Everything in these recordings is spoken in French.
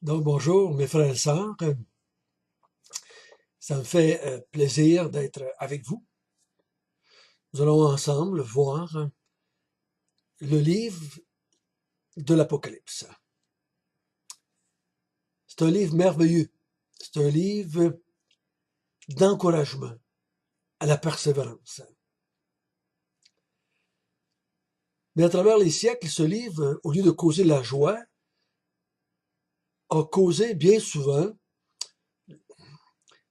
Donc, bonjour mes frères et sœurs. Ça me fait plaisir d'être avec vous. Nous allons ensemble voir le livre de l'Apocalypse. C'est un livre merveilleux. C'est un livre d'encouragement à la persévérance. Mais à travers les siècles, ce livre, au lieu de causer la joie, a causé bien souvent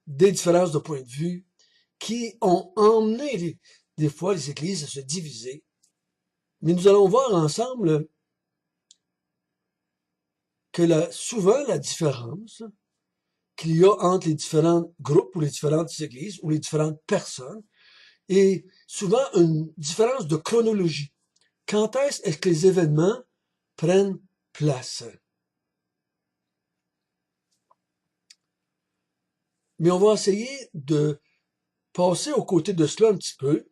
des différences de point de vue qui ont emmené des fois les églises à se diviser. Mais nous allons voir ensemble que souvent la différence qu'il y a entre les différents groupes ou les différentes églises ou les différentes personnes est souvent une différence de chronologie. Quand est-ce que les événements prennent place? Mais on va essayer de passer aux côtés de cela un petit peu,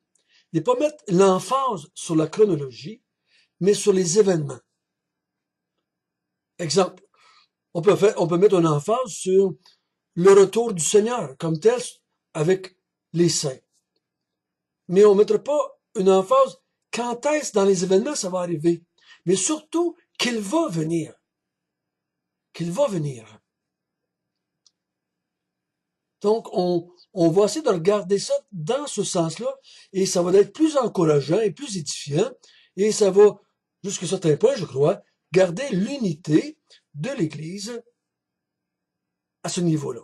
et pas mettre l'emphase sur la chronologie, mais sur les événements. Exemple, on peut mettre une emphase sur le retour du Seigneur comme tel avec les saints. Mais on ne mettra pas une emphase quand est-ce dans les événements ça va arriver, mais surtout qu'il va venir. Qu'il va venir. Donc, on va essayer de regarder ça dans ce sens-là, et ça va être plus encourageant et plus édifiant, et ça va, jusqu'à un certain point, je crois, garder l'unité de l'Église à ce niveau-là.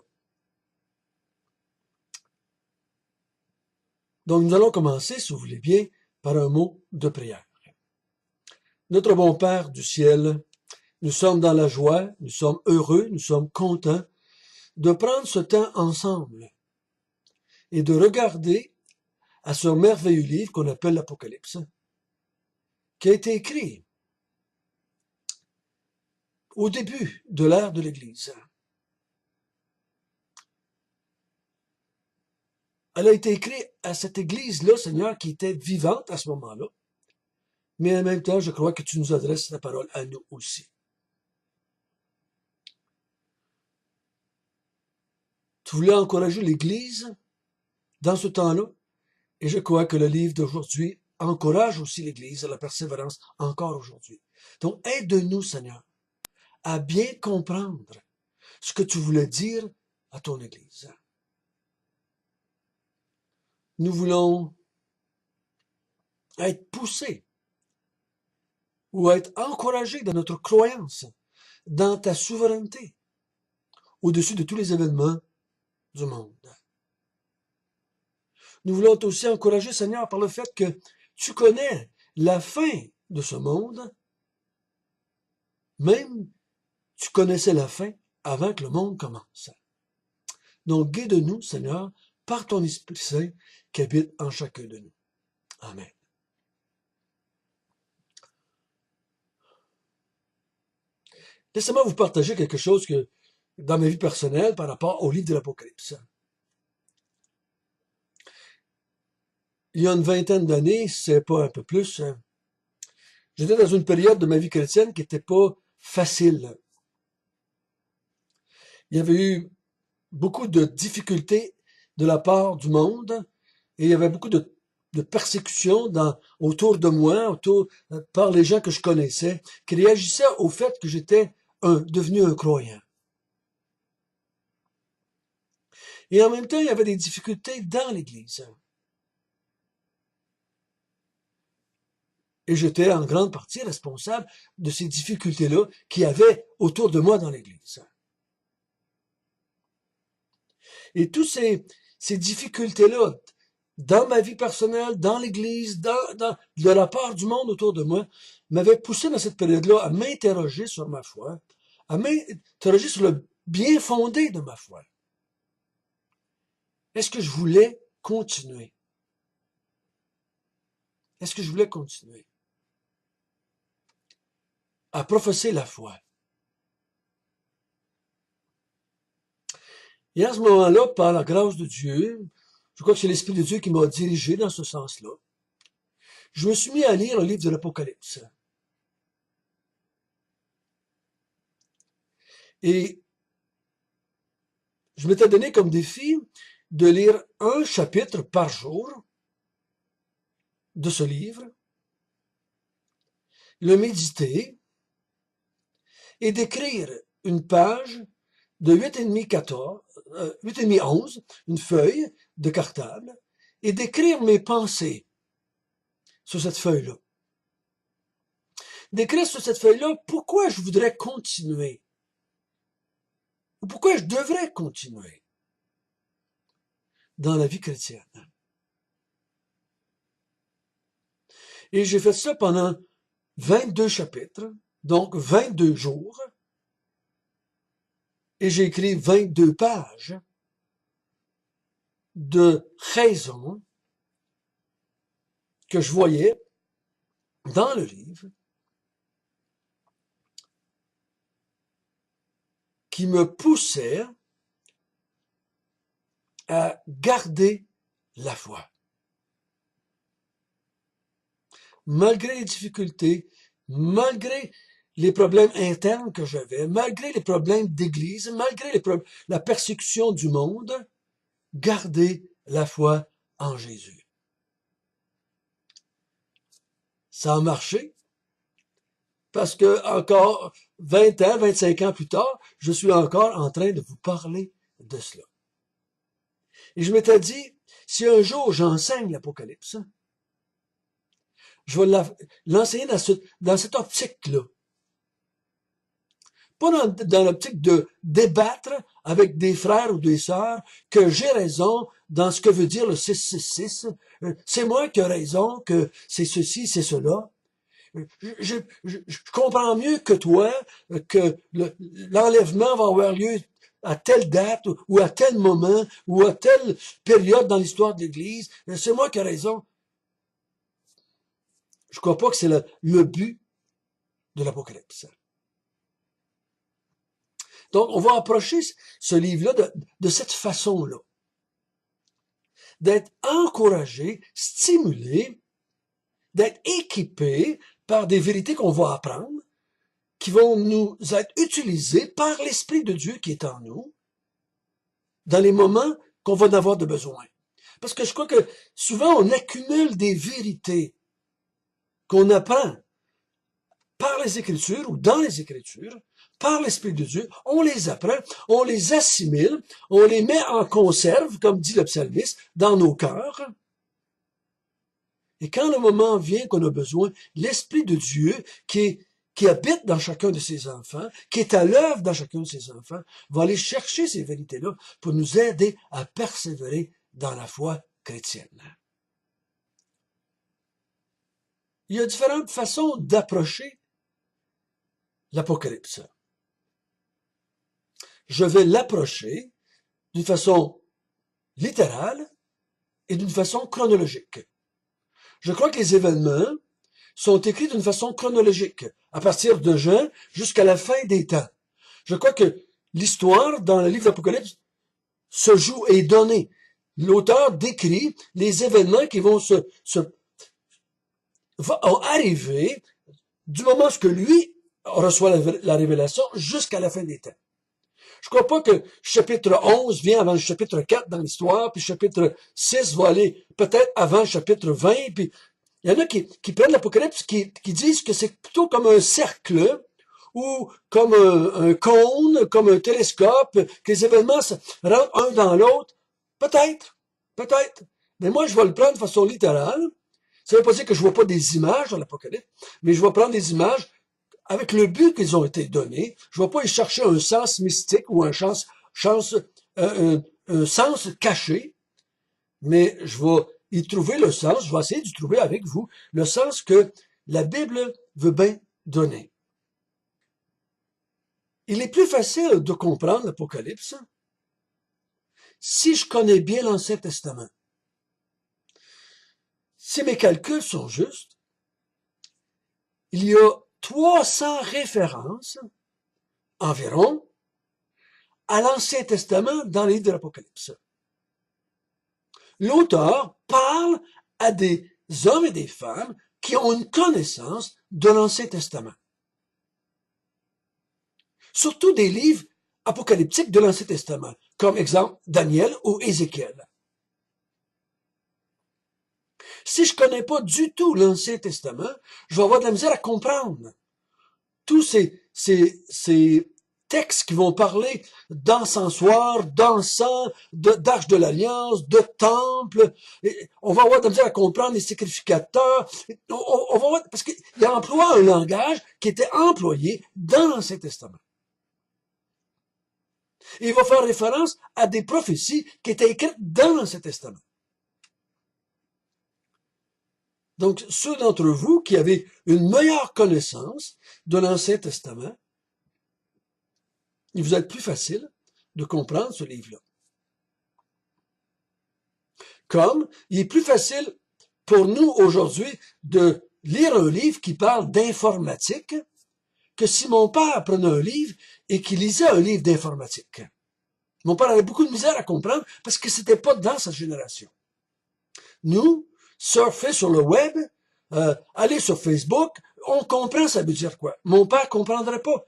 Donc, nous allons commencer, si vous voulez bien, par un mot de prière. Notre bon Père du ciel, nous sommes dans la joie, nous sommes heureux, nous sommes contents de prendre ce temps ensemble et de regarder à ce merveilleux livre qu'on appelle l'Apocalypse, qui a été écrit au début de l'ère de l'Église. Elle a été écrite à cette Église-là, Seigneur, qui était vivante à ce moment-là, mais en même temps, je crois que tu nous adresses la parole à nous aussi. Tu voulais encourager l'Église dans ce temps-là, et je crois que le livre d'aujourd'hui encourage aussi l'Église à la persévérance encore aujourd'hui. Donc, aide-nous, Seigneur, à bien comprendre ce que tu voulais dire à ton Église. Nous voulons être poussés ou être encouragés dans notre croyance, dans ta souveraineté, au-dessus de tous les événements du monde. Nous voulons être aussi encouragés, Seigneur, par le fait que tu connais la fin de ce monde, même tu connaissais la fin avant que le monde commence. Donc, guide-nous, Seigneur, par ton Esprit Saint qui habite en chacun de nous. Amen. Laissez-moi vous partager quelque chose que, dans ma vie personnelle par rapport au livre de l'Apocalypse. Il y a une vingtaine d'années, c'est pas un peu plus, j'étais dans une période de ma vie chrétienne qui n'était pas facile. Il y avait eu beaucoup de difficultés de la part du monde et il y avait beaucoup de persécutions autour de moi, par les gens que je connaissais, qui réagissaient au fait que j'étais devenu un croyant. Et en même temps, il y avait des difficultés dans l'Église. Et j'étais en grande partie responsable de ces difficultés-là qu'il y avait autour de moi dans l'Église. Et toutes ces difficultés-là, dans ma vie personnelle, dans l'Église, de la part du monde autour de moi, m'avaient poussé dans cette période-là à m'interroger sur ma foi, à m'interroger sur le bien fondé de ma foi. Est-ce que je voulais continuer? Est-ce que je voulais continuer à professer la foi? Et à ce moment-là, par la grâce de Dieu, je crois que c'est l'Esprit de Dieu qui m'a dirigé dans ce sens-là, je me suis mis à lire le livre de l'Apocalypse. Et je m'étais donné comme défi de lire un chapitre par jour de ce livre, le méditer et d'écrire une page de 8,5 11, une feuille de cartable, et d'écrire mes pensées sur cette feuille-là. D'écrire sur cette feuille-là pourquoi je voudrais continuer, ou pourquoi je devrais continuer dans la vie chrétienne. Et j'ai fait ça pendant 22 chapitres, donc 22 jours, et j'ai écrit 22 pages de raisons que je voyais dans le livre qui me poussaient à garder la foi. Malgré les difficultés, malgré les problèmes internes que j'avais, malgré les problèmes d'église, malgré la persécution du monde, garder la foi en Jésus. Ça a marché parce que encore 20 ans, 25 ans plus tard, je suis encore en train de vous parler de cela. Et je m'étais dit, si un jour j'enseigne l'Apocalypse, je vais l'enseigner dans cette optique-là. Pas dans l'optique de débattre avec des frères ou des sœurs que j'ai raison dans ce que veut dire le 666. C'est moi qui ai raison, que c'est ceci, c'est cela. Je comprends mieux que toi que l'enlèvement va avoir lieu à telle date ou à tel moment ou à telle période dans l'histoire de l'Église. C'est moi qui ai raison. Je crois pas que c'est le but de l'Apocalypse. Donc, on va approcher ce livre-là de cette façon-là. D'être encouragé, stimulé, d'être équipé par des vérités qu'on va apprendre, qui vont nous être utilisées par l'Esprit de Dieu qui est en nous, dans les moments qu'on va en avoir de besoin. Parce que je crois que souvent on accumule des vérités qu'on apprend par les Écritures ou dans les Écritures, par l'Esprit de Dieu, on les apprend, on les assimile, on les met en conserve, comme dit le psalmiste, dans nos cœurs. Et quand le moment vient qu'on a besoin, l'Esprit de Dieu, qui habite dans chacun de ses enfants, qui est à l'œuvre dans chacun de ses enfants, va aller chercher ces vérités-là pour nous aider à persévérer dans la foi chrétienne. Il y a différentes façons d'approcher l'Apocalypse. Je vais l'approcher d'une façon littérale et d'une façon chronologique. Je crois que les événements sont écrits d'une façon chronologique, à partir de Jean jusqu'à la fin des temps. Je crois que l'histoire dans le livre d'Apocalypse se joue et est donnée. L'auteur décrit les événements qui vont vont arriver du moment où lui reçoit la révélation jusqu'à la fin des temps. Je crois pas que chapitre 11 vient avant le chapitre 4 dans l'histoire, puis chapitre 6 va aller peut-être avant le chapitre 20, puis il y en a qui prennent l'Apocalypse, qui disent que c'est plutôt comme un cercle, ou comme un cône, comme un télescope, que les événements rentrent un dans l'autre. Peut-être. Mais moi, je vais le prendre de façon littérale. Ça veut pas dire que je vois pas des images dans l'Apocalypse, mais je vais prendre des images avec le but qu'ils ont été donnés. Je ne vais pas y chercher un sens mystique ou un sens caché, mais je vais y trouver le sens, je vais essayer d'y trouver avec vous le sens que la Bible veut bien donner. Il est plus facile de comprendre l'Apocalypse si je connais bien l'Ancien Testament. Si mes calculs sont justes, il y a 300 références environ à l'Ancien Testament dans le livre de l'Apocalypse. L'auteur parle à des hommes et des femmes qui ont une connaissance de l'Ancien Testament. Surtout des livres apocalyptiques de l'Ancien Testament, comme exemple Daniel ou Ézéchiel. Si je connais pas du tout l'Ancien Testament, je vais avoir de la misère à comprendre tous ces textes qui vont parler d'encensoir, d'encens, d'arche de l'Alliance, de temple. Et on va avoir de la misère à comprendre les sacrificateurs. On va voir, parce qu'il emploie un langage qui était employé dans l'Ancien Testament. Et il va faire référence à des prophéties qui étaient écrites dans l'Ancien Testament. Donc, ceux d'entre vous qui avez une meilleure connaissance de l'Ancien Testament, il vous est plus facile de comprendre ce livre-là. Comme il est plus facile pour nous aujourd'hui de lire un livre qui parle d'informatique que si mon père prenait un livre et qu'il lisait un livre d'informatique. Mon père avait beaucoup de misère à comprendre parce que c'était pas dans sa génération. Nous, surfer sur le web, aller sur Facebook, on comprend ça veut dire quoi. Mon père comprendrait pas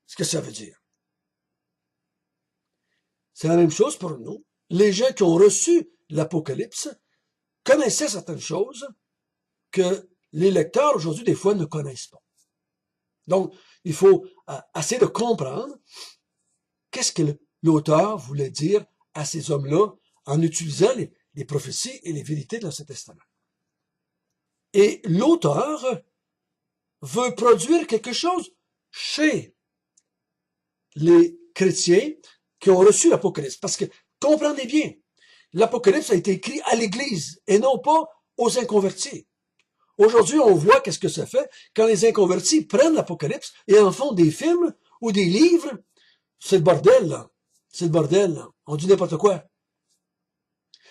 ce que ça veut dire. C'est la même chose pour nous. Les gens qui ont reçu l'Apocalypse connaissaient certaines choses que les lecteurs aujourd'hui, des fois, ne connaissent pas. Donc, il faut essayer de comprendre qu'est-ce que l'auteur voulait dire à ces hommes-là en utilisant les prophéties et les vérités de l'Ancien Testament. Et l'auteur veut produire quelque chose chez les chrétiens qui ont reçu l'Apocalypse. Parce que, comprenez bien, l'Apocalypse a été écrit à l'Église et non pas aux inconvertis. Aujourd'hui, on voit qu'est-ce que ça fait quand les inconvertis prennent l'Apocalypse et en font des films ou des livres. C'est le bordel, là. C'est le bordel, là. On dit n'importe quoi.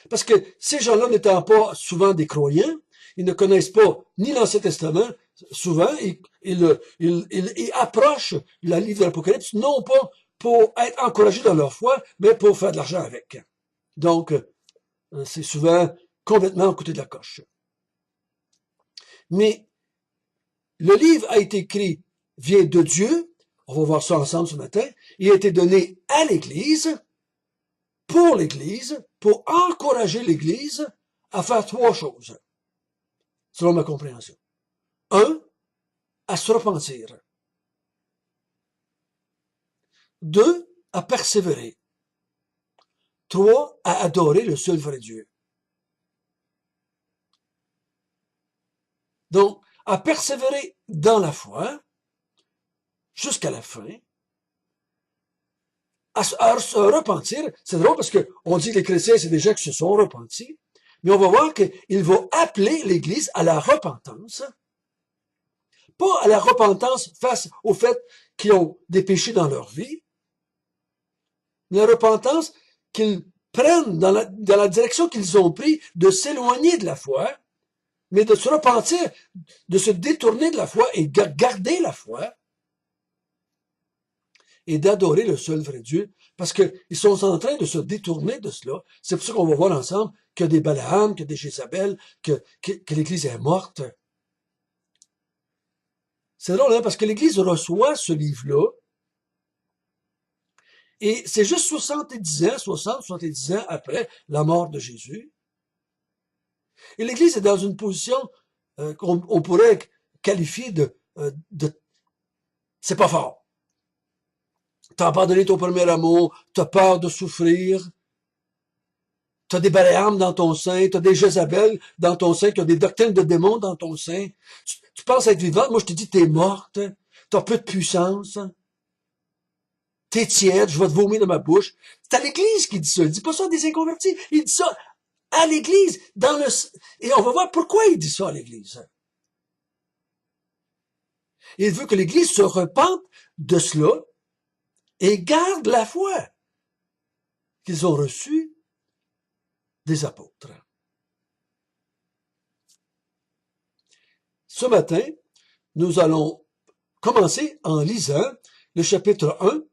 Parce que ces gens-là n'étant pas souvent des croyants, ils ne connaissent pas ni l'Ancien Testament, souvent, ils approchent le livre de l'Apocalypse non pas pour être encouragés dans leur foi, mais pour faire de l'argent avec. Donc, c'est souvent complètement à côté de la coche. Mais le livre a été écrit, vient de Dieu, on va voir ça ensemble ce matin, il a été donné à l'Église, pour encourager l'Église à faire trois choses, selon ma compréhension. Un, à se repentir. Deux, à persévérer. Trois, à adorer le seul vrai Dieu. Donc, à persévérer dans la foi, jusqu'à la fin, à se repentir. C'est drôle parce que on dit que les chrétiens, c'est des gens qui se sont repentis, mais on va voir qu'il va appeler l'Église à la repentance, pas à la repentance face au fait qu'ils ont des péchés dans leur vie, mais la repentance qu'ils prennent dans la direction qu'ils ont pris de s'éloigner de la foi, mais de se repentir, de se détourner de la foi et de garder la foi et d'adorer le seul vrai Dieu, parce qu'ils sont en train de se détourner de cela. C'est pour ça qu'on va voir ensemble qu'il y a des Balaam, qu'il y a des Jézabel, que l'Église est morte. C'est drôle, hein, parce que l'Église reçoit ce livre-là, et c'est juste 70 ans après la mort de Jésus. Et l'Église est dans une position qu'on pourrait qualifier de c'est pas fort. T'as abandonné ton premier amour, t'as peur de souffrir, t'as des Balaam dans ton sein, t'as des Jézabel dans ton sein, t'as des doctrines de démons dans ton sein. Tu penses être vivante, moi je te dis t'es morte, t'as peu de puissance, t'es tiède, je vais te vomir dans ma bouche. C'est à l'Église qui dit ça, il dit pas ça à des inconvertis, il dit ça à l'Église, et on va voir pourquoi il dit ça à l'Église. Il veut que l'Église se repente de cela et garde la foi qu'ils ont reçue des apôtres. Ce matin, nous allons commencer en lisant le chapitre 1,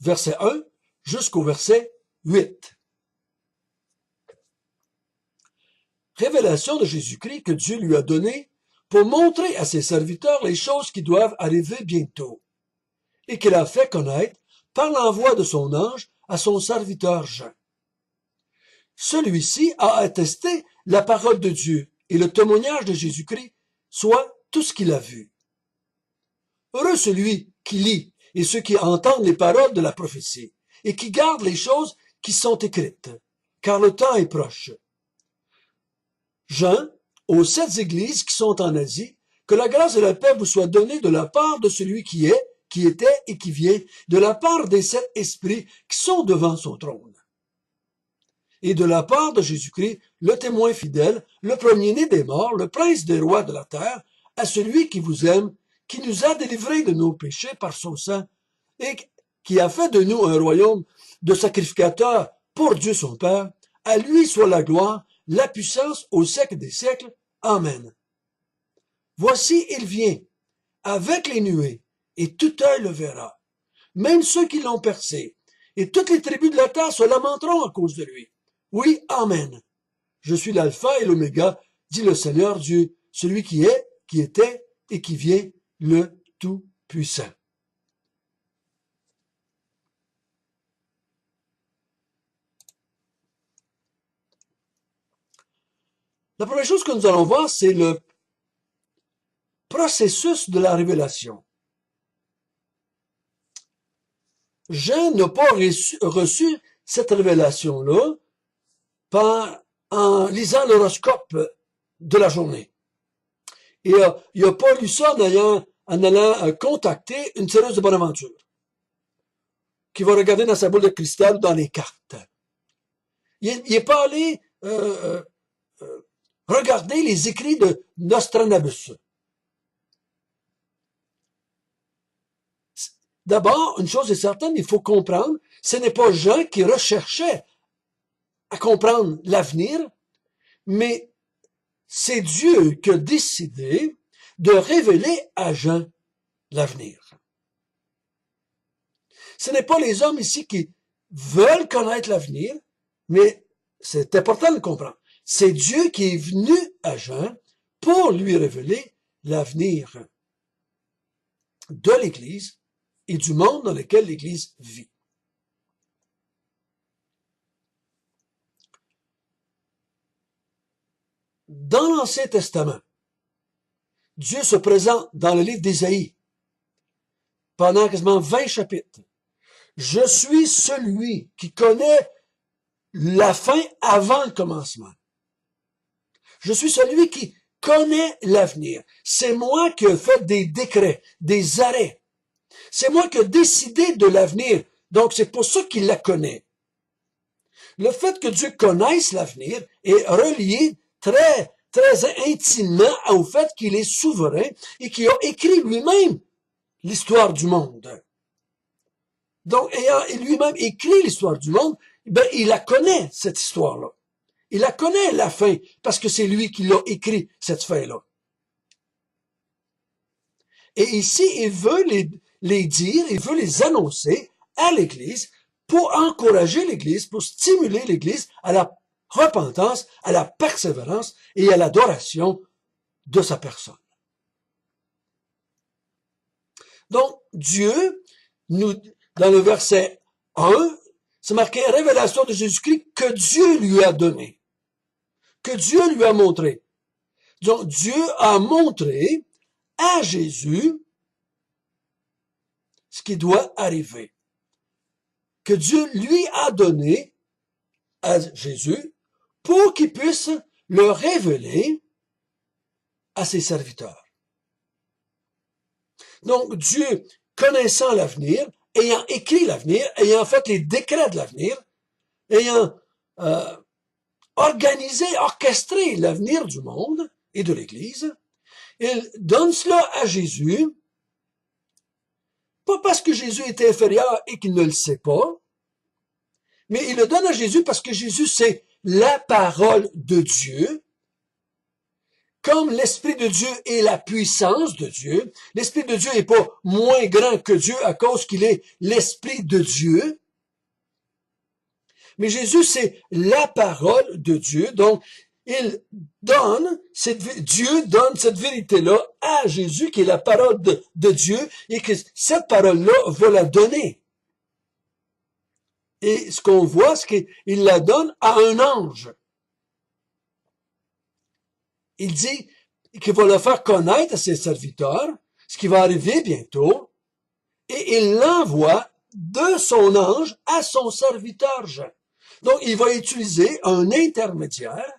verset 1 jusqu'au verset 8. Révélation de Jésus-Christ que Dieu lui a donnée pour montrer à ses serviteurs les choses qui doivent arriver bientôt, et qu'il a fait connaître par l'envoi de son ange à son serviteur Jean. Celui-ci a attesté la parole de Dieu et le témoignage de Jésus-Christ, soit tout ce qu'il a vu. Heureux celui qui lit et ceux qui entendent les paroles de la prophétie et qui gardent les choses qui sont écrites, car le temps est proche. Jean, aux 7 églises qui sont en Asie, que la grâce et la paix vous soient données de la part de celui qui est, qui était et qui vient, de la part des 7 esprits qui sont devant son trône. Et de la part de Jésus-Christ, le témoin fidèle, le premier-né des morts, le prince des rois de la terre, à celui qui vous aime, qui nous a délivrés de nos péchés par son sang, et qui a fait de nous un royaume de sacrificateurs pour Dieu son Père, à lui soit la gloire, la puissance au siècle des siècles. Amen. Voici, il vient, avec les nuées, et tout œil le verra, même ceux qui l'ont percé, et toutes les tribus de la terre se lamenteront à cause de lui. Oui, Amen. Je suis l'alpha et l'oméga, dit le Seigneur Dieu, celui qui est, qui était et qui vient, le Tout-Puissant. La première chose que nous allons voir, c'est le processus de la révélation. Jean n'a pas reçu cette révélation-là en lisant l'horoscope de la journée. Et il n'a pas lu ça en allant contacter une tireuse de bonne aventure qui va regarder dans sa boule de cristal dans les cartes. Il n'est pas allé regarder les écrits de Nostradamus. D'abord, une chose est certaine, il faut comprendre, ce n'est pas Jean qui recherchait à comprendre l'avenir, mais c'est Dieu qui a décidé de révéler à Jean l'avenir. Ce n'est pas les hommes ici qui veulent connaître l'avenir, mais c'est important de comprendre. C'est Dieu qui est venu à Jean pour lui révéler l'avenir de l'Église et du monde dans lequel l'Église vit. Dans l'Ancien Testament, Dieu se présente dans le livre d'Ésaïe pendant quasiment 20 chapitres. Je suis celui qui connaît la fin avant le commencement. Je suis celui qui connaît l'avenir. C'est moi qui ai fait des décrets, des arrêts. C'est moi qui ai décidé de l'avenir. Donc, c'est pour ça qu'il la connaît. Le fait que Dieu connaisse l'avenir est relié très intimement au fait qu'il est souverain et qu'il a écrit lui-même l'histoire du monde. Donc, ayant lui-même écrit l'histoire du monde, ben, il la connaît, cette histoire-là. Il la connaît, la fin, parce que c'est lui qui l'a écrit, cette fin-là. Et ici, il veut les dire, il veut les annoncer à l'Église pour encourager l'Église, pour stimuler l'Église à la repentance, à la persévérance et à l'adoration de sa personne. Donc, Dieu, dans le verset 1, c'est marqué « Révélation de Jésus-Christ que Dieu lui a donné, que Dieu lui a montré ». Donc, Dieu a montré à Jésus ce qui doit arriver, que Dieu lui a donné à Jésus pour qu'il puisse le révéler à ses serviteurs. Donc, Dieu, connaissant l'avenir, ayant écrit l'avenir, ayant fait les décrets de l'avenir, ayant organisé, orchestré l'avenir du monde et de l'Église, il donne cela à Jésus, pas parce que Jésus est inférieur et qu'il ne le sait pas, mais il le donne à Jésus parce que Jésus, c'est la parole de Dieu. Comme l'Esprit de Dieu est la puissance de Dieu, l'Esprit de Dieu n'est pas moins grand que Dieu à cause qu'il est l'Esprit de Dieu. Mais Jésus, c'est la parole de Dieu. Donc, Dieu donne cette vérité-là à Jésus, qui est la parole de Dieu, et que cette parole-là va la donner Et ce qu'on voit, c'est qu'il la donne à un ange. Il dit qu'il va le faire connaître à ses serviteurs, ce qui va arriver bientôt, et il l'envoie de son ange à son serviteur Jean. Donc, il va utiliser un intermédiaire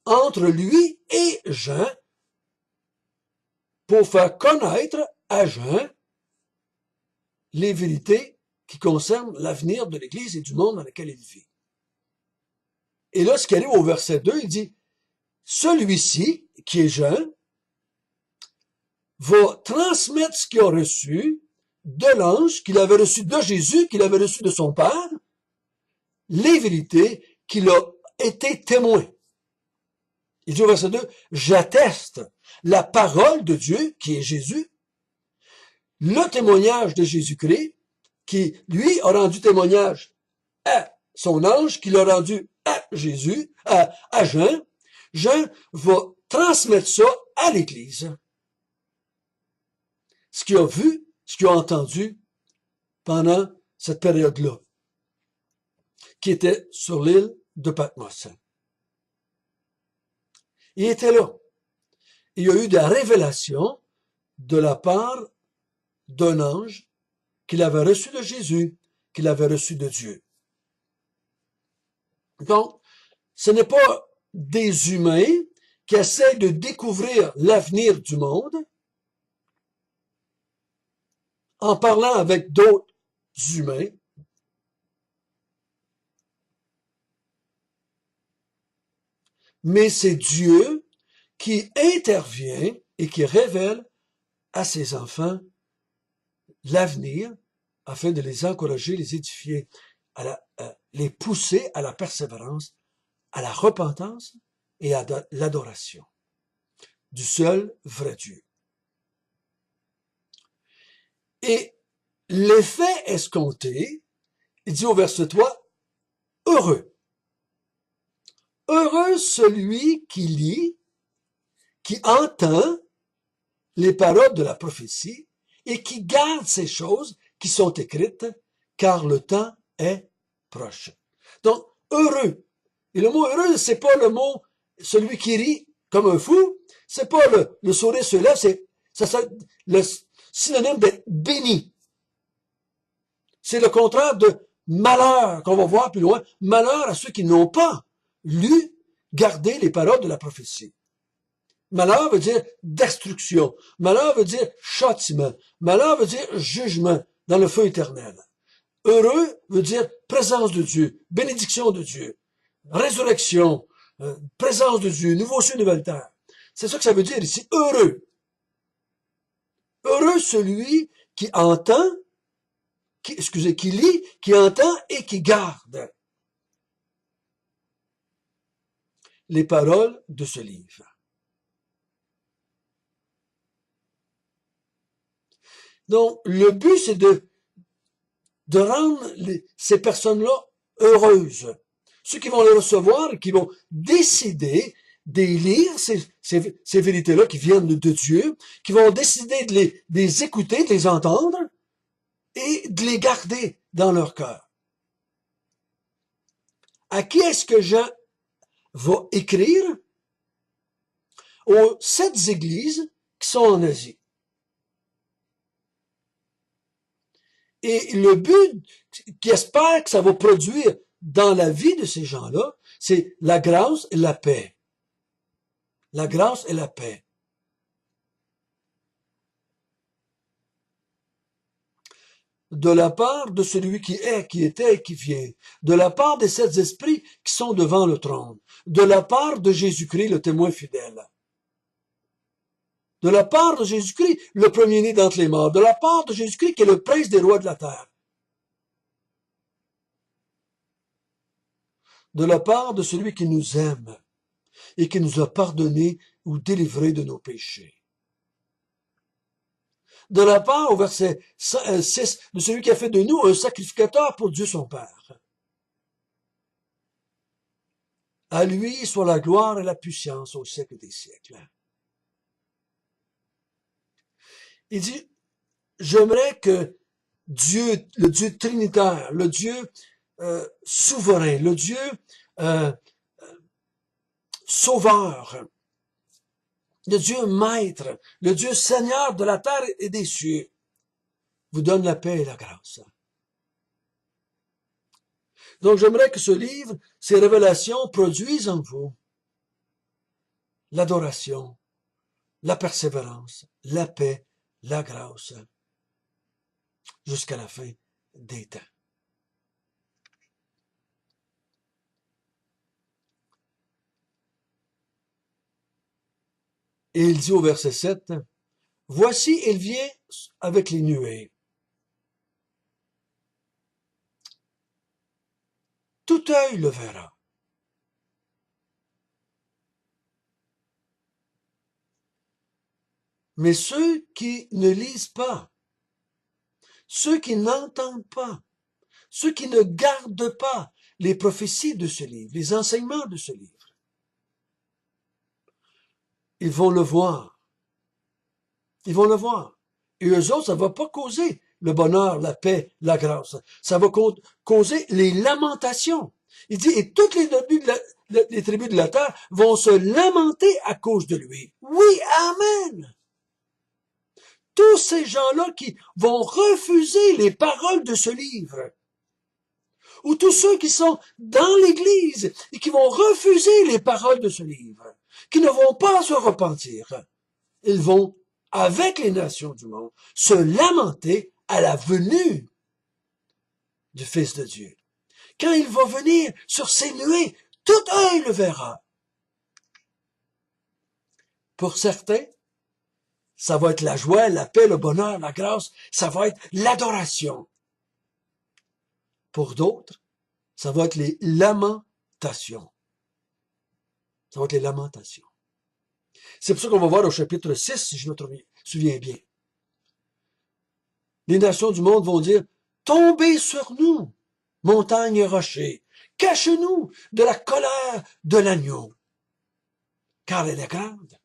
entre lui et Jean pour faire connaître à Jean les vérités qui concernent l'avenir de l'Église et du monde dans lequel il vit. Et là, ce qui arrive au verset 2, il dit, celui-ci, qui est Jean, va transmettre ce qu'il a reçu de l'ange, qu'il avait reçu de Jésus, qu'il avait reçu de son Père, les vérités qu'il a été témoin. Il dit au verset 2, j'atteste la parole de Dieu, qui est Jésus, le témoignage de Jésus-Christ, qui, lui, a rendu témoignage à son ange, qui l'a rendu à Jésus, à Jean. Jean va transmettre ça à l'Église. Ce qu'il a vu, ce qu'il a entendu pendant cette période-là, qui était sur l'île de Patmos. Il était là. Il y a eu des révélations de la part d'un ange qu'il avait reçu de Jésus, qu'il avait reçu de Dieu. Donc, ce n'est pas des humains qui essaient de découvrir l'avenir du monde en parlant avec d'autres humains, mais c'est Dieu qui intervient et qui révèle à ses enfants l'avenir afin de les encourager, les édifier, les pousser à la persévérance, à la repentance et à l'adoration du seul vrai Dieu. Et l'effet escompté, il dit au verset 3, heureux. Heureux celui qui lit, qui entend les paroles de la prophétie et qui garde ces choses qui sont écrites, car le temps est proche. Donc, heureux. Et le mot heureux, c'est pas le mot celui qui rit comme un fou, c'est pas le sourire se lève, c'est le synonyme d'être béni. C'est le contraire de malheur qu'on va voir plus loin. Malheur à ceux qui n'ont pas lu, gardé les paroles de la prophétie. Malheur veut dire destruction. Malheur veut dire châtiment. Malheur veut dire jugement dans le feu éternel. Heureux veut dire présence de Dieu, bénédiction de Dieu, résurrection, présence de Dieu, nouveau ciel, nouvelle terre. C'est ça que ça veut dire ici, heureux. Heureux celui qui entend, qui lit, qui entend et qui garde les paroles de ce livre. Donc, le but, c'est de rendre ces personnes-là heureuses. Ceux qui vont les recevoir et qui vont décider d'élire ces vérités-là qui viennent de Dieu, qui vont décider de les écouter, de les entendre et de les garder dans leur cœur. À qui est-ce que Jean va écrire? Aux 7 églises qui sont en Asie. Et le but qui espère que ça va produire dans la vie de ces gens-là, c'est la grâce et la paix. La grâce et la paix. De la part de celui qui est, qui était et qui vient. De la part des 7 esprits qui sont devant le trône. De la part de Jésus-Christ, le témoin fidèle. De la part de Jésus-Christ, le premier-né d'entre les morts. De la part de Jésus-Christ, qui est le prince des rois de la terre. De la part de celui qui nous aime et qui nous a pardonné ou délivré de nos péchés. De la part, au verset 6, de celui qui a fait de nous un sacrificateur pour Dieu son Père. À lui soit la gloire et la puissance au siècle des siècles. Il dit, j'aimerais que Dieu, le Dieu trinitaire, le Dieu souverain, le Dieu euh, sauveur, le Dieu maître, le Dieu Seigneur de la terre et des cieux, vous donne la paix et la grâce. Donc j'aimerais que ce livre, ces révélations produisent en vous l'adoration, la persévérance, la paix, la grâce, jusqu'à la fin des temps. Et il dit au verset 7, « Voici, il vient avec les nuées. Tout œil le verra. » Mais ceux qui ne lisent pas, ceux qui n'entendent pas, ceux qui ne gardent pas les prophéties de ce livre, les enseignements de ce livre, ils vont le voir. Ils vont le voir. Et eux autres, ça va pas causer le bonheur, la paix, la grâce. Ça va causer les lamentations. Il dit, et toutes les tribus de la terre vont se lamenter à cause de lui. Oui, amen. Tous ces gens-là qui vont refuser les paroles de ce livre, ou tous ceux qui sont dans l'Église et qui vont refuser les paroles de ce livre, qui ne vont pas se repentir, ils vont, avec les nations du monde, se lamenter à la venue du Fils de Dieu. Quand il va venir sur ces nuées, tout œil le verra. Pour certains, ça va être la joie, la paix, le bonheur, la grâce, ça va être l'adoration. Pour d'autres, ça va être les lamentations. Ça va être les lamentations. C'est pour ça qu'on va voir au chapitre 6, si je me souviens bien. Les nations du monde vont dire, « Tombez sur nous, montagnes et rochers, cachez-nous de la colère de l'agneau, car elle est grande. »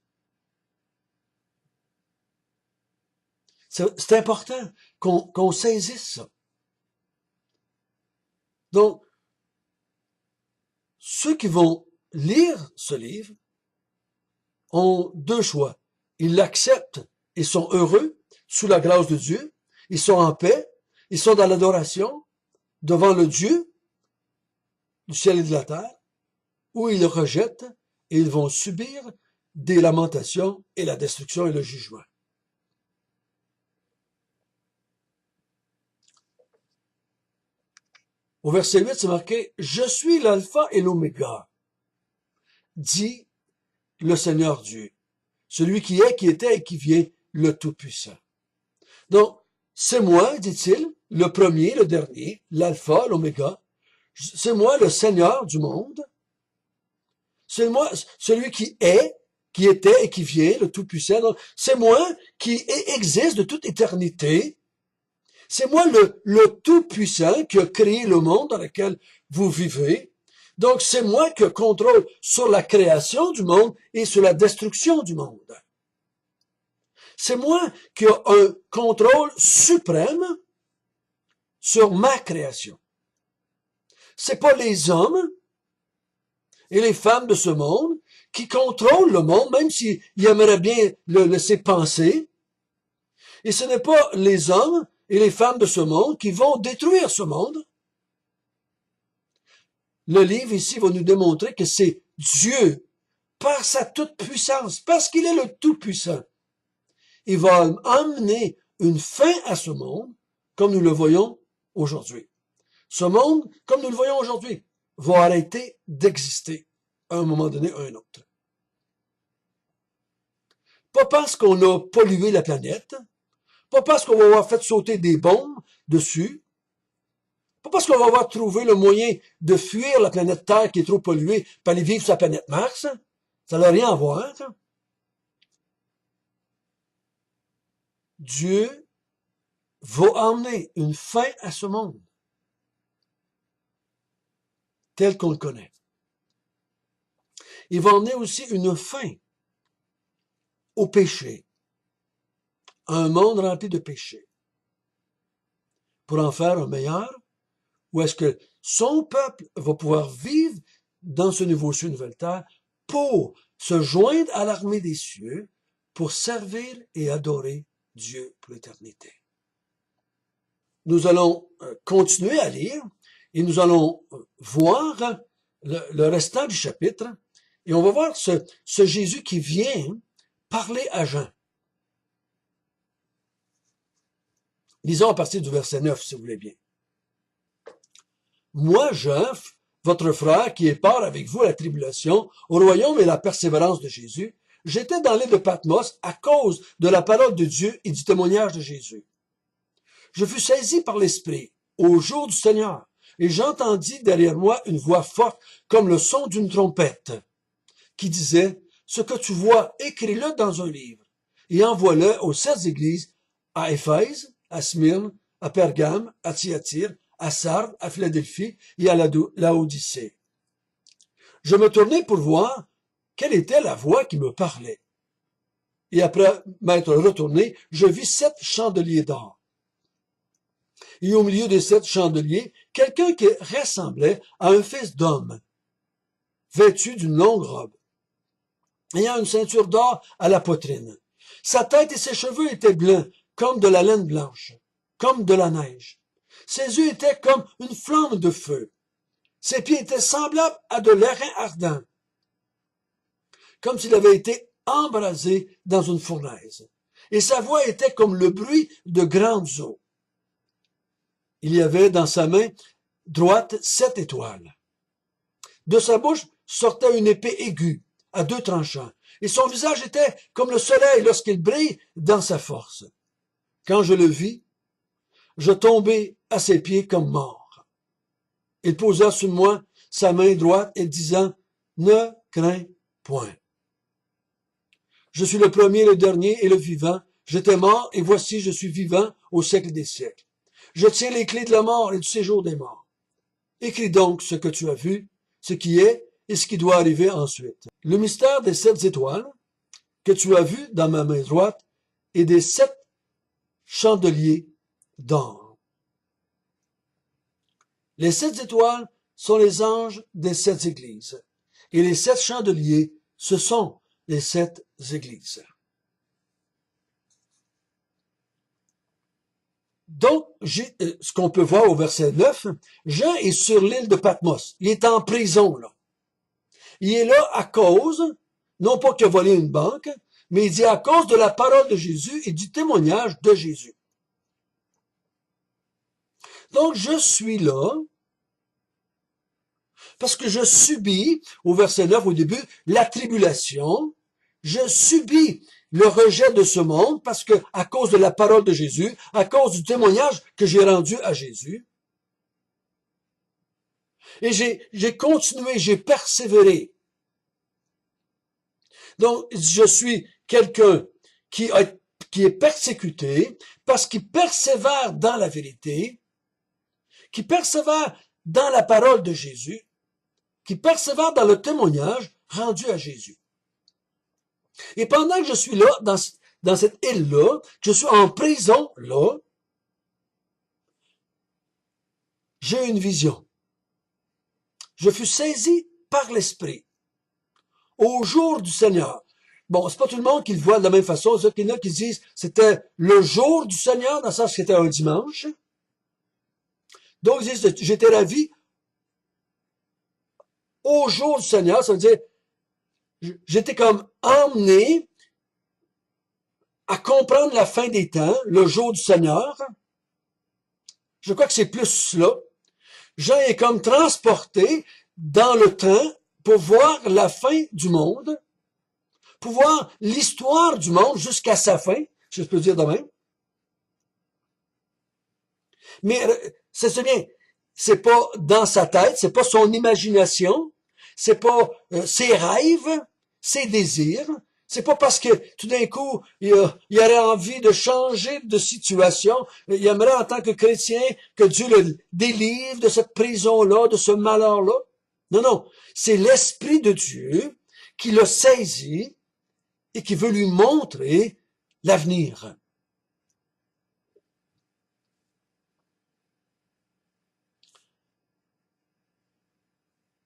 C'est important qu'on saisisse ça. Donc, ceux qui vont lire ce livre ont deux choix. Ils l'acceptent et sont heureux sous la grâce de Dieu. Ils sont en paix. Ils sont dans l'adoration devant le Dieu du ciel et de la terre. Ou ils le rejettent et ils vont subir des lamentations et la destruction et le jugement. Au verset 8, c'est marqué « Je suis l'alpha et l'oméga, dit le Seigneur Dieu, celui qui est, qui était et qui vient, le Tout-Puissant. » Donc, c'est moi, dit-il, le premier, le dernier, l'alpha, l'oméga. C'est moi le Seigneur du monde. C'est moi celui qui est, qui était et qui vient, le Tout-Puissant. C'est moi qui existe de toute éternité. C'est moi le Tout-Puissant qui a créé le monde dans lequel vous vivez. Donc, c'est moi qui contrôle sur la création du monde et sur la destruction du monde. C'est moi qui ai un contrôle suprême sur ma création. C'est pas les hommes et les femmes de ce monde qui contrôlent le monde, même s'ils aimeraient bien le laisser penser. Et ce n'est pas les hommes et les femmes de ce monde qui vont détruire ce monde. Le livre ici va nous démontrer que c'est Dieu, par sa toute-puissance, parce qu'il est le Tout-Puissant. Il va emmener une fin à ce monde, comme nous le voyons aujourd'hui. Ce monde, comme nous le voyons aujourd'hui, va arrêter d'exister à un moment donné ou à un autre. Pas parce qu'on a pollué la planète, pas parce qu'on va avoir fait sauter des bombes dessus, pas parce qu'on va avoir trouvé le moyen de fuir la planète Terre qui est trop polluée pour aller vivre sur la planète Mars. Ça n'a rien à voir. Ça. Dieu va emmener une fin à ce monde tel qu'on le connaît. Il va emmener aussi une fin au péché, à un monde rempli de péché, pour en faire un meilleur, ou est-ce que son peuple va pouvoir vivre dans ce nouveau ciel, nouvelle terre, pour se joindre à l'armée des cieux, pour servir et adorer Dieu pour l'éternité. Nous allons continuer à lire et nous allons voir le restant du chapitre et on va voir ce Jésus qui vient parler à Jean. Lisons à partir du verset 9, si vous voulez bien. Moi, Jean, votre frère, qui est part avec vous à la tribulation, au royaume et à la persévérance de Jésus, j'étais dans l'île de Patmos à cause de la parole de Dieu et du témoignage de Jésus. Je fus saisi par l'Esprit au jour du Seigneur, et j'entendis derrière moi une voix forte comme le son d'une trompette, qui disait, « Ce que tu vois, écris-le dans un livre, et envoie-le aux 7 églises, à Éphèse, à Smyrne, à Pergame, à Thyatire, à Sardes, à Philadelphie et à Laodicée. » Je me tournai pour voir quelle était la voix qui me parlait. Et après m'être retourné, je vis 7 chandeliers d'or. Et au milieu des 7 chandeliers, quelqu'un qui ressemblait à un fils d'homme, vêtu d'une longue robe, ayant une ceinture d'or à la poitrine. Sa tête et ses cheveux étaient blancs, comme de la laine blanche, comme de la neige. Ses yeux étaient comme une flamme de feu. Ses pieds étaient semblables à de l'airain ardent, comme s'il avait été embrasé dans une fournaise. Et sa voix était comme le bruit de grandes eaux. Il y avait dans sa main droite 7 étoiles. De sa bouche sortait une épée aiguë, à 2 tranchants, et son visage était comme le soleil lorsqu'il brille dans sa force. Quand je le vis, je tombai à ses pieds comme mort. Il posa sur moi sa main droite et disant, « Ne crains point. Je suis le premier, le dernier et le vivant. J'étais mort et voici je suis vivant au siècle des siècles. Je tiens les clés de la mort et du séjour des morts. Écris donc ce que tu as vu, ce qui est et ce qui doit arriver ensuite. Le mystère des 7 étoiles que tu as vu dans ma main droite et des 7 chandeliers d'or. » Les 7 étoiles sont les anges des 7 églises. Et les 7 chandeliers, ce sont les 7 églises. Donc, ce qu'on peut voir au verset 9, Jean est sur l'île de Patmos. Il est en prison, là. Il est là à cause, non pas qu'il a volé une banque, mais il dit à cause de la parole de Jésus et du témoignage de Jésus. Donc, je suis là parce que je subis, au verset 9 au début, la tribulation. Je subis le rejet de ce monde parce que, à cause de la parole de Jésus, à cause du témoignage que j'ai rendu à Jésus. Et j'ai continué, j'ai persévéré. Donc, je suis quelqu'un qui est persécuté parce qu'il persévère dans la vérité, qui persévère dans la parole de Jésus, qui persévère dans le témoignage rendu à Jésus. Et pendant que je suis là, dans cette île-là, que je suis en prison là, j'ai une vision. Je fus saisi par l'Esprit au jour du Seigneur. Bon, c'est pas tout le monde qui le voit de la même façon. Il y en a qui disent c'était le jour du Seigneur, dans le sens que c'était un dimanche. Donc, ils disent j'étais ravi au jour du Seigneur. Ça veut dire j'étais comme emmené à comprendre la fin des temps, le jour du Seigneur. Je crois que c'est plus cela. Jean est comme transporté dans le temps pour voir la fin du monde, pour voir l'histoire du monde jusqu'à sa fin, si je peux dire de même. Mais c'est bien, c'est pas dans sa tête, c'est pas son imagination, c'est pas ses rêves, ses désirs. C'est pas parce que tout d'un coup, il aurait envie de changer de situation. Il aimerait en tant que chrétien que Dieu le délivre de cette prison-là, de ce malheur-là. Non, non. C'est l'Esprit de Dieu qui l'a saisi et qui veut lui montrer l'avenir.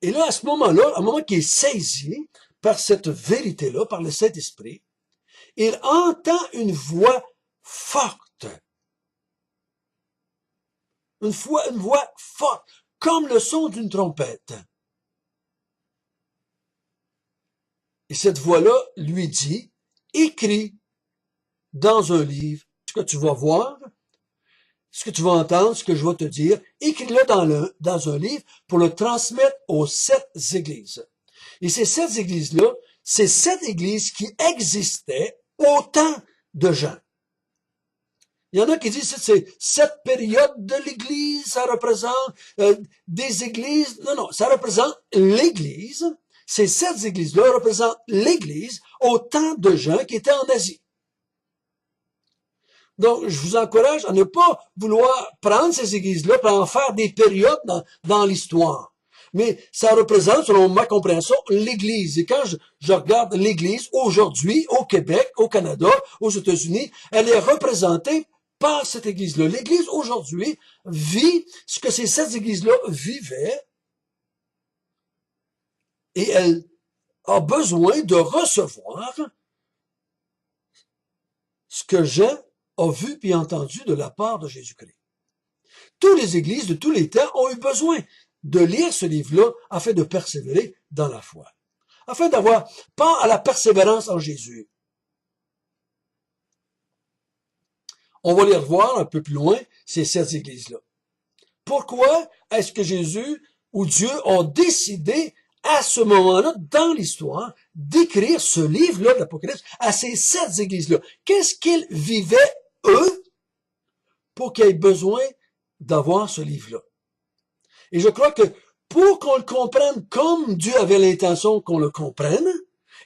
Et là, à ce moment-là, à un moment qu'il est saisi par cette vérité-là, par le Saint-Esprit, il entend une voix forte. Une voix forte, comme le son d'une trompette. Et cette voix-là lui dit, écris dans un livre ce que tu vas voir, ce que tu vas entendre, ce que je vais te dire, écris-le dans un livre pour le transmettre aux 7 églises. Et ces 7 églises-là, c'est 7 églises qui existaient au temps de Jean. Il y en a qui disent que c'est cette période de l'Église, ça représente des églises. Non, non, ça représente l'Église. Ces 7 églises-là représentent l'Église au temps de Jean qui était en Asie. Donc, je vous encourage à ne pas vouloir prendre ces églises-là pour en faire des périodes dans l'histoire. Mais ça représente, selon ma compréhension, l'Église. Et quand je regarde l'Église aujourd'hui, au Québec, au Canada, aux États-Unis, elle est représentée par cette Église-là. L'Église, aujourd'hui, vit ce que ces 7 églises-là vivaient et elle a besoin de recevoir ce que Jean a vu puis entendu de la part de Jésus-Christ. Toutes les églises de tous les temps ont eu besoin de lire ce livre-là afin de persévérer dans la foi, afin d'avoir part à la persévérance en Jésus. On va les revoir un peu plus loin, ces 7 églises-là. Pourquoi est-ce que Jésus ou Dieu ont décidé à ce moment-là, dans l'histoire, d'écrire ce livre-là de l'Apocalypse à ces 7 églises-là? Qu'est-ce qu'ils vivaient, eux, pour qu'ils aient besoin d'avoir ce livre-là? Et je crois que pour qu'on le comprenne comme Dieu avait l'intention qu'on le comprenne,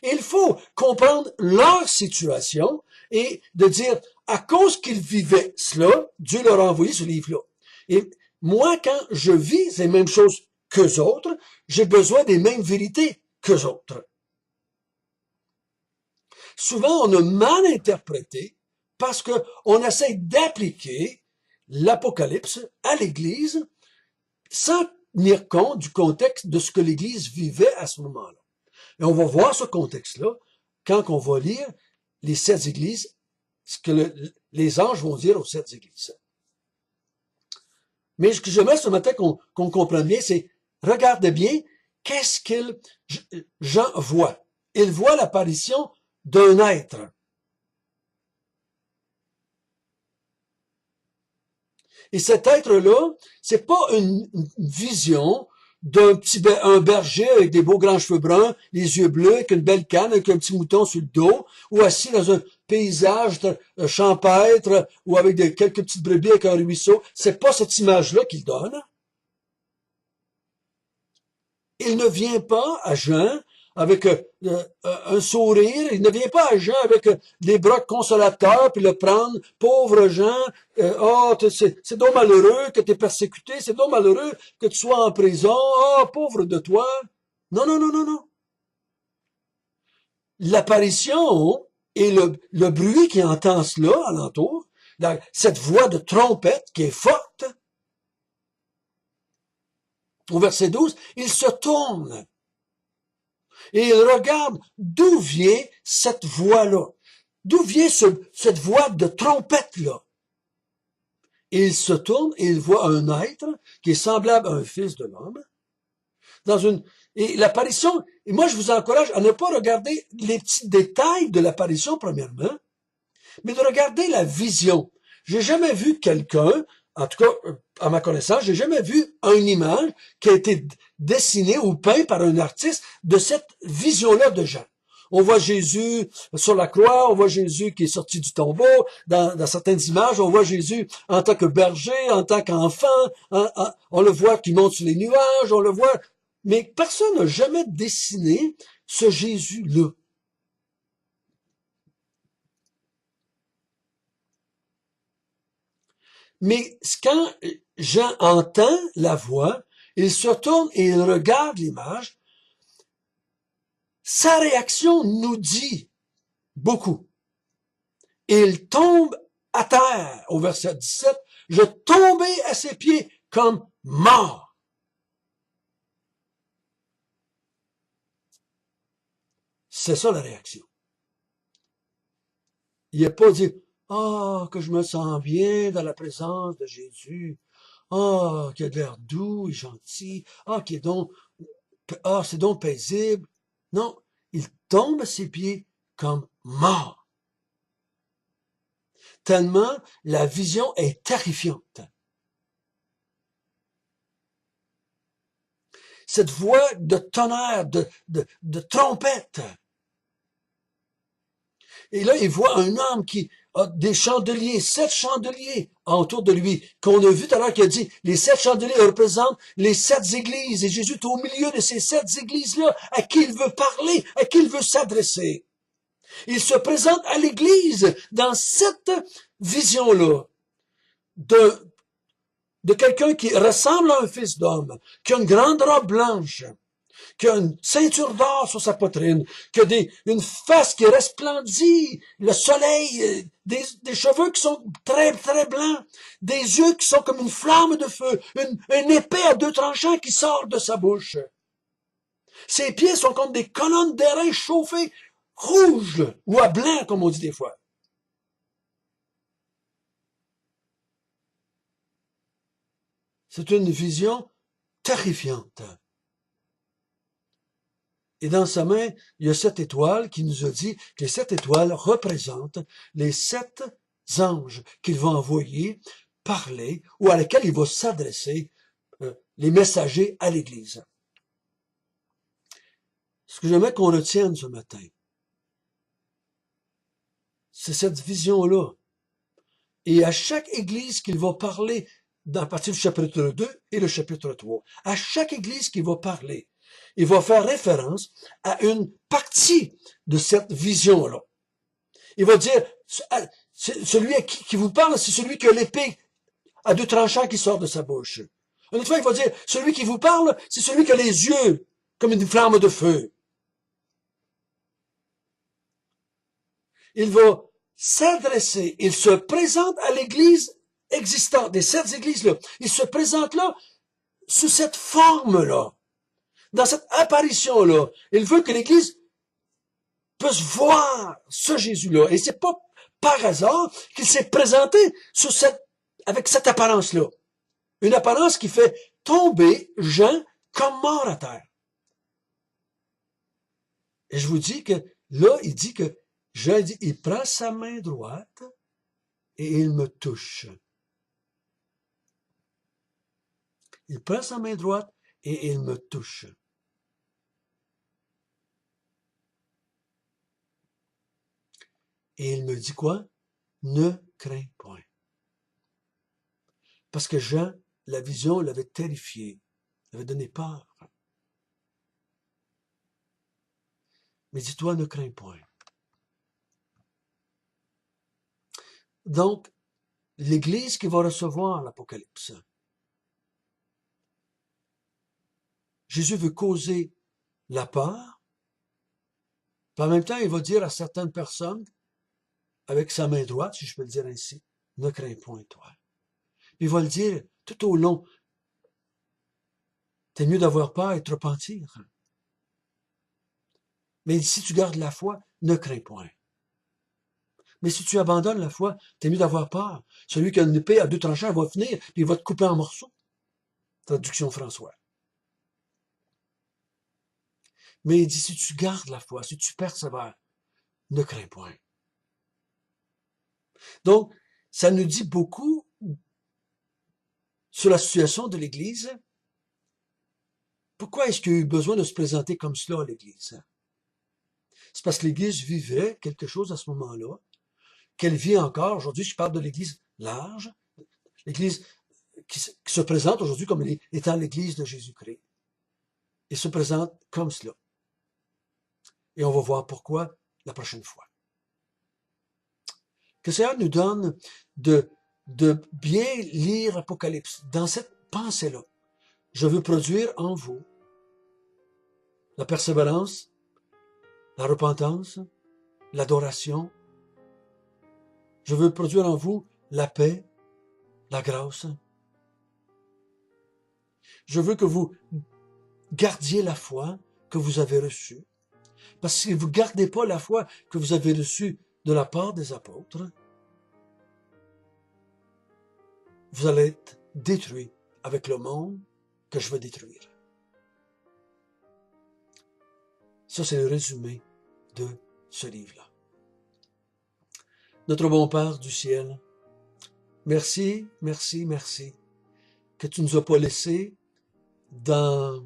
il faut comprendre leur situation et de dire, à cause qu'ils vivaient cela, Dieu leur a envoyé ce livre-là. Et moi, quand je vis les mêmes choses qu'eux autres, j'ai besoin des mêmes vérités qu'eux autres. Souvent, on a mal interprété parce qu'on essaie d'appliquer l'Apocalypse à l'Église sans tenir compte du contexte de ce que l'Église vivait à ce moment-là. Et on va voir ce contexte-là quand on va lire les 7 églises, ce que les anges vont dire aux 7 églises. Mais ce que j'aimerais ce matin qu'on comprenne bien, c'est, regardez bien, qu'est-ce que Jean voit? Il voit l'apparition d'un être. Et cet être-là, c'est pas une vision un berger avec des beaux grands cheveux bruns, les yeux bleus, avec une belle canne, avec un petit mouton sur le dos, ou assis dans un paysage champêtre, ou avec quelques petites brebis avec un ruisseau. C'est pas cette image-là qu'il donne. Il ne vient pas à Jean avec un sourire, il ne vient pas à Jean avec des bras consolateurs, puis le prendre, pauvre Jean, c'est donc malheureux que tu es persécuté, c'est donc malheureux que tu sois en prison, oh, pauvre de toi. Non, non, non, non, non. L'apparition et le bruit qui entend cela alentour, cette voix de trompette qui est forte, au verset 12, il se tourne. Et il regarde d'où vient cette voix-là. D'où vient cette voix de trompette-là. Et il se tourne et il voit un être qui est semblable à un fils de l'homme. Et l'apparition, et moi je vous encourage à ne pas regarder les petits détails de l'apparition premièrement, mais de regarder la vision. J'ai jamais vu quelqu'un, en tout cas, à ma connaissance, j'ai jamais vu une image qui a été dessinée ou peinte par un artiste de cette vision-là de Jean. On voit Jésus sur la croix, on voit Jésus qui est sorti du tombeau, dans certaines images, on voit Jésus en tant que berger, en tant qu'enfant, on le voit qui monte sur les nuages, on le voit, mais personne n'a jamais dessiné ce Jésus-là. Mais quand Jean entend la voix, il se tourne et il regarde l'image. Sa réaction nous dit beaucoup. Il tombe à terre, au verset 17, je tombais à ses pieds comme mort. C'est ça la réaction. Il n'a pas dit, ah, que je me sens bien dans la présence de Jésus. Ah, qui a de l'air doux et gentil. Ah, c'est donc paisible. Non, il tombe à ses pieds comme mort. Tellement la vision est terrifiante. Cette voix de tonnerre, de trompette. Et là, il voit un homme qui a des chandeliers, 7 chandeliers autour de lui, qu'on a vu tout à l'heure qui a dit, les 7 chandeliers représentent les 7 églises, et Jésus est au milieu de ces 7 églises-là, à qui il veut parler, à qui il veut s'adresser. Il se présente à l'église dans cette vision-là de quelqu'un qui ressemble à un fils d'homme, qui a une grande robe blanche, qui a une ceinture d'or sur sa poitrine, qui a une face qui resplendit, le soleil, des cheveux qui sont très, très blancs, des yeux qui sont comme une flamme de feu, une épée à 2 tranchants qui sort de sa bouche. Ses pieds sont comme des colonnes d'airain chauffées, rouges, ou à blanc, comme on dit des fois. C'est une vision terrifiante. Et dans sa main, il y a 7 étoiles qui nous a dit que les 7 étoiles représentent les 7 anges qu'il va envoyer parler ou à lesquels il va s'adresser, les messagers à l'Église. Ce que j'aimerais qu'on retienne ce matin, c'est cette vision-là. Et à chaque Église qu'il va parler, à partir du chapitre 2 et le chapitre 3, à chaque Église qu'il va parler, il va faire référence à une partie de cette vision-là. Il va dire, celui qui vous parle, c'est celui qui a l'épée à 2 tranchants qui sort de sa bouche. Une autre fois, il va dire, celui qui vous parle, c'est celui qui a les yeux comme une flamme de feu. Il va s'adresser, il se présente à l'église existante, des 7 églises-là. Il se présente là, sous cette forme-là, dans cette apparition-là. Il veut que l'église puisse voir ce Jésus-là. Et c'est pas par hasard qu'il s'est présenté avec cette apparence-là. Une apparence qui fait tomber Jean comme mort à terre. Et je vous dis que là, il dit que Jean dit, il prend sa main droite et il me touche. Il prend sa main droite et il me touche. Et il me dit quoi? Ne crains point. Parce que Jean, la vision l'avait terrifié, l'avait donné peur. Mais dis-toi, ne crains point. Donc, l'Église qui va recevoir l'Apocalypse, Jésus veut causer la peur, puis en même temps, il va dire à certaines personnes, avec sa main droite, si je peux le dire ainsi, ne crains point, toi. Puis il va le dire tout au long. T'es mieux d'avoir peur et de te repentir. Mais si tu gardes la foi, ne crains point. Mais si tu abandonnes la foi, t'es mieux d'avoir peur. Celui qui a une épée à 2 tranchants va venir, puis il va te couper en morceaux. Traduction François. Mais il dit, si tu gardes la foi, si tu persévères, ne crains point. Donc, ça nous dit beaucoup sur la situation de l'Église. Pourquoi est-ce qu'il y a eu besoin de se présenter comme cela à l'Église? C'est parce que l'Église vivait quelque chose à ce moment-là, qu'elle vit encore. Aujourd'hui, je parle de l'Église large, l'Église qui se présente aujourd'hui comme étant l'Église de Jésus-Christ. Et se présente comme cela. Et on va voir pourquoi la prochaine fois. Que le Seigneur nous donne de bien lire l'Apocalypse dans cette pensée-là. Je veux produire en vous la persévérance, la repentance, l'adoration. Je veux produire en vous la paix, la grâce. Je veux que vous gardiez la foi que vous avez reçue. Parce que si vous ne gardez pas la foi que vous avez reçue de la part des apôtres, vous allez être détruit avec le monde que je veux détruire. Ça, c'est le résumé de ce livre-là. Notre bon Père du ciel, merci, merci, merci que tu ne nous as pas laissés dans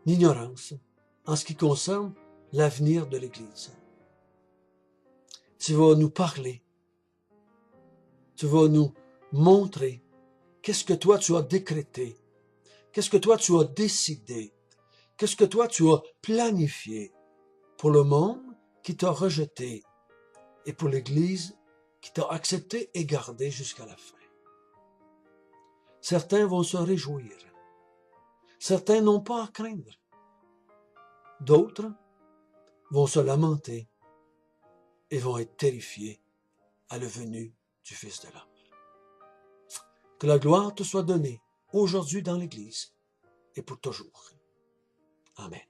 l'ignorance en ce qui concerne l'avenir de l'Église. Tu vas nous parler, tu vas nous montrer qu'est-ce que toi tu as décrété, qu'est-ce que toi tu as décidé, qu'est-ce que toi tu as planifié pour le monde qui t'a rejeté et pour l'Église qui t'a accepté et gardé jusqu'à la fin. Certains vont se réjouir, certains n'ont pas à craindre, d'autres vont se lamenter et vont être terrifiés à la venue du Fils de l'homme. Que la gloire te soit donnée aujourd'hui dans l'Église et pour toujours. Amen.